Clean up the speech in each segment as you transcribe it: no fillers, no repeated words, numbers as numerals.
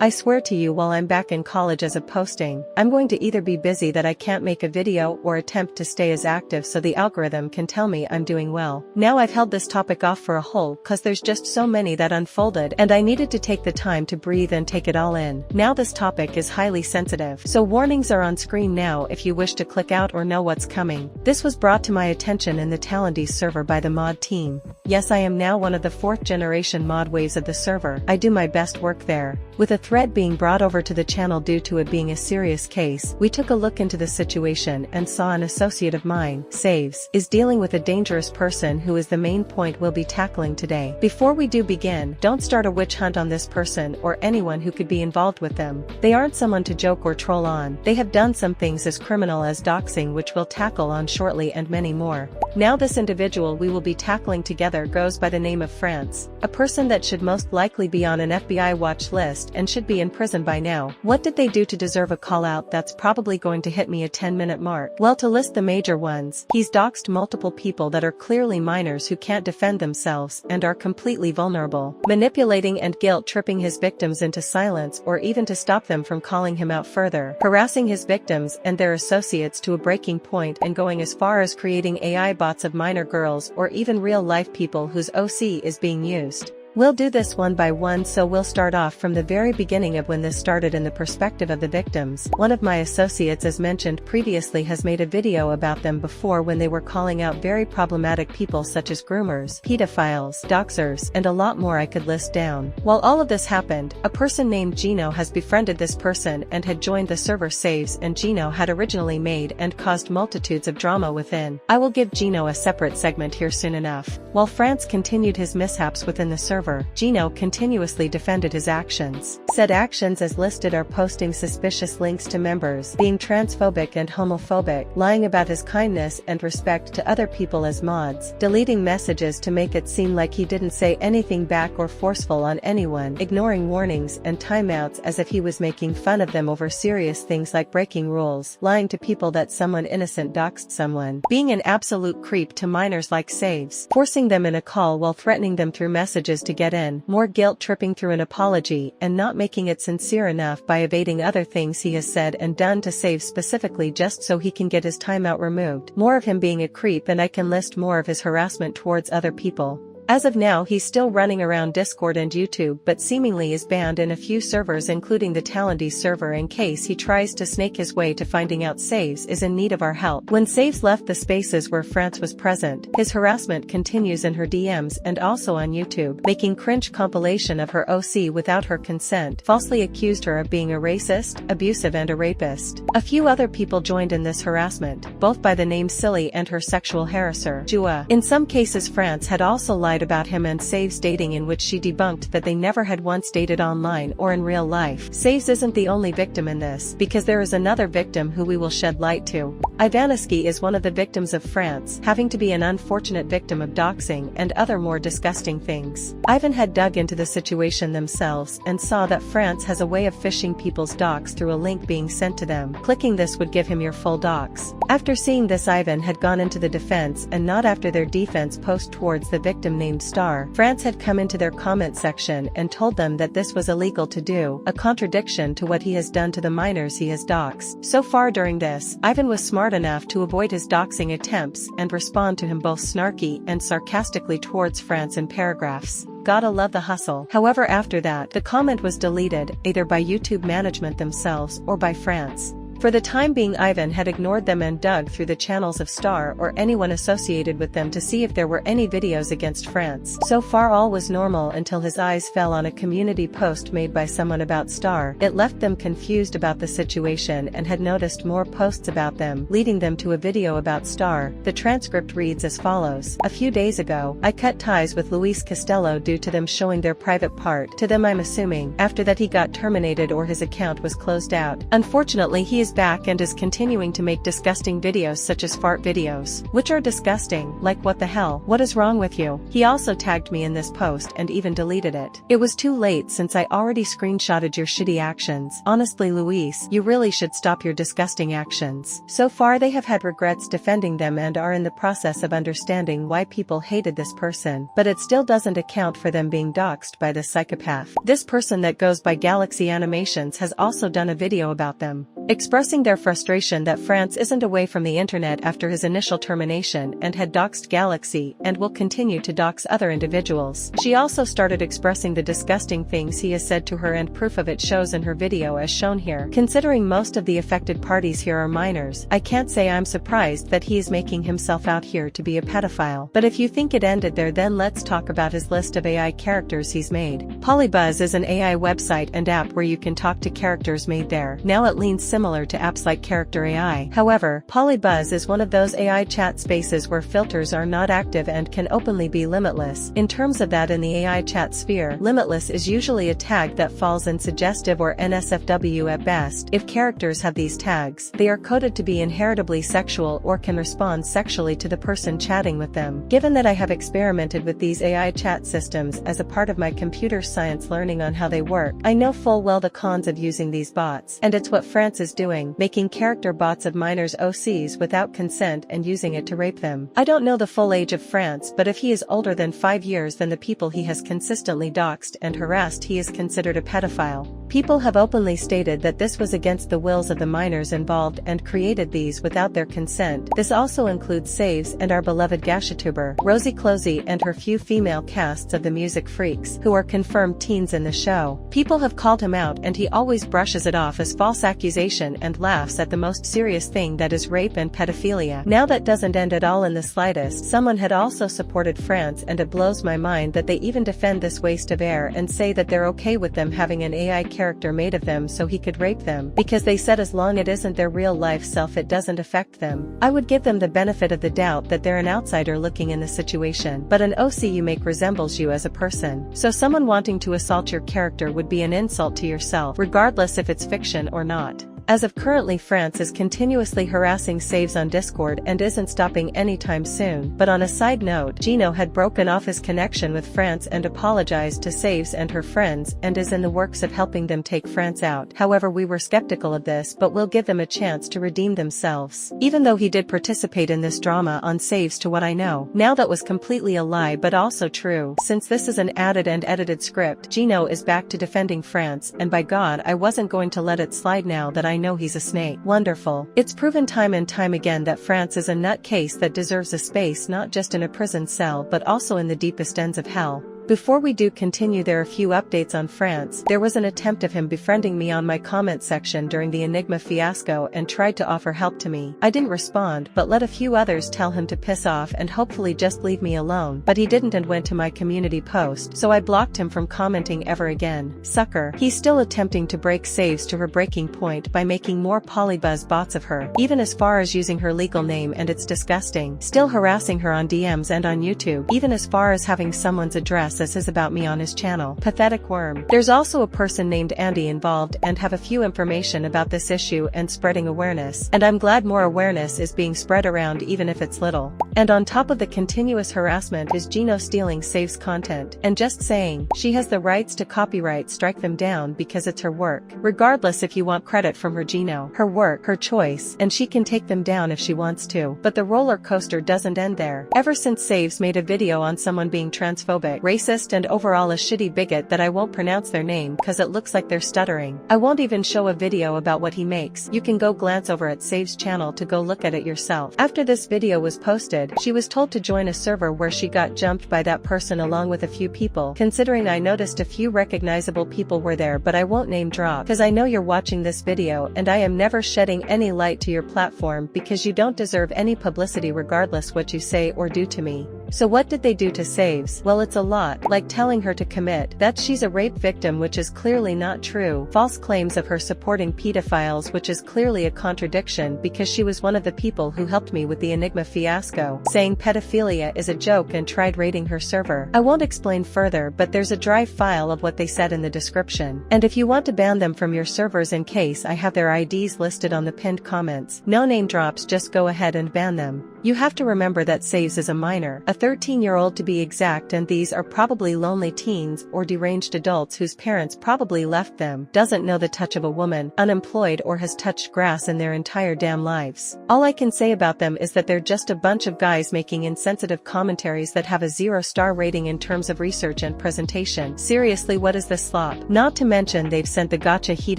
I swear to you, while I'm back in college as of posting, I'm going to either be busy that I can't make a video or attempt to stay as active so the algorithm can tell me I'm doing well. Now I've held this topic off for a whole cause there's just so many that unfolded and I needed to take the time to breathe and take it all in. Now this topic is highly sensitive, so warnings are on screen now if you wish to click out or know what's coming. This was brought to my attention in the Talendies server by the mod team. Yes, I am now one of the 4th generation mod waves of the server. I do my best work there. With a thread being brought over to the channel due to it being a serious case, we took a look into the situation and saw an associate of mine, Saves, is dealing with a dangerous person who is the main point we'll be tackling today. Before we do begin, don't start a witch hunt on this person or anyone who could be involved with them. They aren't someone to joke or troll on. They have done some things as criminal as doxing, which we'll tackle on shortly, and many more. Now this individual we will be tackling together goes by the name of France, a person that should most likely be on an FBI watch list and should be in prison by now. What did they do to deserve a call out? That's probably going to hit me a 10-minute mark. Well, to list the major ones, he's doxed multiple people that are clearly minors who can't defend themselves and are completely vulnerable, manipulating and guilt-tripping his victims into silence or even to stop them from calling him out further, harassing his victims and their associates to a breaking point and going as far as creating AI bots of minor girls or even real-life people whose OC is being used. We'll do this one by one, so we'll start off from the very beginning of when this started in the perspective of the victims. One of my associates, as mentioned previously, has made a video about them before when they were calling out very problematic people such as groomers, pedophiles, doxers, and a lot more I could list down. While all of this happened, a person named Gino has befriended this person and had joined the server Saves, and Gino had originally made and caused multitudes of drama within. I will give Gino a separate segment here soon enough. While France continued his mishaps within the server, Gino continuously defended his actions. Said actions as listed are posting suspicious links to members, being transphobic and homophobic, lying about his kindness and respect to other people as mods, deleting messages to make it seem like he didn't say anything back or forceful on anyone, ignoring warnings and timeouts as if he was making fun of them over serious things like breaking rules, lying to people that someone innocent doxed someone, being an absolute creep to minors like Saves, forcing them in a call while threatening them through messages to get in, more guilt-tripping through an apology and not making it sincere enough by evading other things he has said and done to Save specifically just so he can get his timeout removed, more of him being a creep, and I can list more of his harassment towards other people. As of now, he's still running around Discord and YouTube, but seemingly is banned in a few servers including the Talendies server in case he tries to snake his way to finding out Saves is in need of our help. When Saves left the spaces where France was present, his harassment continues in her DMs and also on YouTube, making cringe compilation of her OC without her consent, falsely accused her of being a racist, abusive and a rapist. A few other people joined in this harassment, both by the name Silly and her sexual harasser, Jua. In some cases France had also lied about him and Saves dating, in which she debunked that they never had once dated online or in real life. Saves isn't the only victim in this, because there is another victim who we will shed light to. Ivaniski is one of the victims of France, having to be an unfortunate victim of doxing and other more disgusting things. Ivan had dug into the situation themselves and saw that France has a way of phishing people's docs through a link being sent to them. Clicking this would give him your full docs. After seeing this, Ivan had gone into the defense and not after their defense post towards the victim named Star. France had come into their comment section and told them that this was illegal to do, a contradiction to what he has done to the minors he has doxed. So far during this, Ivan was smart enough to avoid his doxing attempts and respond to him both snarky and sarcastically towards France in paragraphs. Gotta love the hustle. However, after that, the comment was deleted, either by YouTube management themselves or by France. For the time being, Ivan had ignored them and dug through the channels of Star or anyone associated with them to see if there were any videos against France. So far all was normal until his eyes fell on a community post made by someone about Star. It left them confused about the situation and had noticed more posts about them, leading them to a video about Star. The transcript reads as follows: "A few days ago, I cut ties with Luis Costello due to them showing their private part to them, I'm assuming. After that he got terminated or his account was closed out. Unfortunately he is he's back and is continuing to make disgusting videos such as fart videos, which are disgusting, like what the hell, what is wrong with you? He also tagged me in this post and even deleted it. It was too late since I already screenshotted your shitty actions. Honestly, Luis, you really should stop your disgusting actions. So far they have had regrets defending them and are in the process of understanding why people hated this person, but it still doesn't account for them being doxxed by this psychopath. This person that goes by Galaxy Animations has also done a video about them, expressing their frustration that France isn't away from the internet after his initial termination and had doxed Galaxy and will continue to dox other individuals. She also started expressing the disgusting things he has said to her, and proof of it shows in her video as shown here. Considering most of the affected parties here are minors, I can't say I'm surprised that he is making himself out here to be a pedophile. But if you think it ended there, then let's talk about his list of AI characters he's made. Polybuzz is an AI website and app where you can talk to characters made there. Now it leans similar to apps like Character AI. However, Polybuzz is one of those AI chat spaces where filters are not active and can openly be limitless. In terms of that, in the AI chat sphere, limitless is usually a tag that falls in suggestive or NSFW at best. If characters have these tags, they are coded to be inheritably sexual or can respond sexually to the person chatting with them. Given that I have experimented with these AI chat systems as a part of my computer science learning on how they work, I know full well the cons of using these bots, and it's what France is doing, making character bots of minors OCs without consent and using it to rape them. I don't know the full age of France, but if he is older than 5 years than the people he has consistently doxed and harassed, he is considered a pedophile. People have openly stated that this was against the wills of the minors involved and created these without their consent. This also includes Saves and our beloved GachaTuber, Rosie Closey, and her few female casts of the Music Freaks, who are confirmed teens in the show. People have called him out and he always brushes it off as false accusation and laughs at the most serious thing, that is rape and pedophilia. Now that doesn't end at all in the slightest. Someone had also supported France, and it blows my mind that they even defend this waste of air and say that they're okay with them having an AI character made of them so he could rape them, because they said as long it isn't their real life self it doesn't affect them. I would give them the benefit of the doubt that they're an outsider looking in the situation, but an OC you make resembles you as a person. So someone wanting to assault your character would be an insult to yourself, regardless if it's fiction or not. As of currently, France is continuously harassing Saves on Discord and isn't stopping anytime soon. But on a side note, Gino had broken off his connection with France and apologized to Saves and her friends and is in the works of helping them take France out. However, we were skeptical of this, but we'll give them a chance to redeem themselves. Even though he did participate in this drama on Saves, to what I know. Now that was completely a lie but also true. Since this is an added and edited script, Gino is back to defending France, and by God, I wasn't going to let it slide now that I know he's a snake. Wonderful. It's proven time and time again that France is a nutcase that deserves a space not just in a prison cell but also in the deepest ends of hell. Before we do continue, there are a few updates on France. There was an attempt of him befriending me on my comment section during the Enigma fiasco and tried to offer help to me. I didn't respond, but let a few others tell him to piss off and hopefully just leave me alone, but he didn't and went to my community post, so I blocked him from commenting ever again. Sucker. He's still attempting to break Saves to her breaking point by making more Polybuzz bots of her, even as far as using her legal name, and it's disgusting. Still harassing her on DMs and on YouTube, even as far as having someone's address as his about me on his channel. Pathetic worm. There's also a person named Andy involved and have a few information about this issue and spreading awareness, and I'm glad more awareness is being spread around even if it's little. And on top of the continuous harassment is Gino stealing Saves content, and just saying, she has the rights to copyright strike them down because it's her work. Regardless if you want credit from her, Gino, her work, her choice, and she can take them down if she wants to. But the roller coaster doesn't end there. Ever since Saves made a video on someone being transphobic, racist, and overall a shitty bigot that I won't pronounce their name cause it looks like they're stuttering. I won't even show a video about what he makes. You can go glance over at Saves' channel to go look at it yourself. After this video was posted, she was told to join a server where she got jumped by that person along with a few people. Considering I noticed a few recognizable people were there, but I won't name drop cause I know you're watching this video and I am never shedding any light to your platform because you don't deserve any publicity regardless what you say or do to me. So what did they do to Saves? Well, it's a lot, like telling her to commit that she's a rape victim, which is clearly not true, false claims of her supporting pedophiles, which is clearly a contradiction because she was one of the people who helped me with the Enigma fiasco, saying pedophilia is a joke and tried raiding her server. I won't explain further, but there's a drive file of what they said in the description. And if you want to ban them from your servers, in case, I have their IDs listed on the pinned comments. No name drops, just go ahead and ban them. You have to remember that Saves is a minor, a 13-year-old to be exact, and these are probably lonely teens or deranged adults whose parents probably left them, doesn't know the touch of a woman, unemployed, or has touched grass in their entire damn lives. All I can say about them is that they're just a bunch of guys making insensitive commentaries that have a 0-star rating in terms of research and presentation. Seriously, what is this slop? Not to mention they've sent the Gacha heat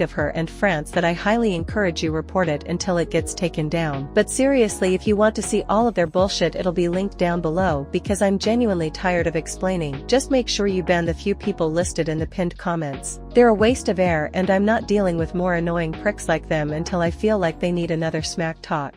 of her and France that I highly encourage you report it until it gets taken down. But seriously, if you want to see all of their bullshit, it'll be linked down below because I'm genuinely tired of explaining. Just make sure you ban the few people listed in the pinned comments. They're a waste of air, and I'm not dealing with more annoying pricks like them until I feel like they need another smack talk.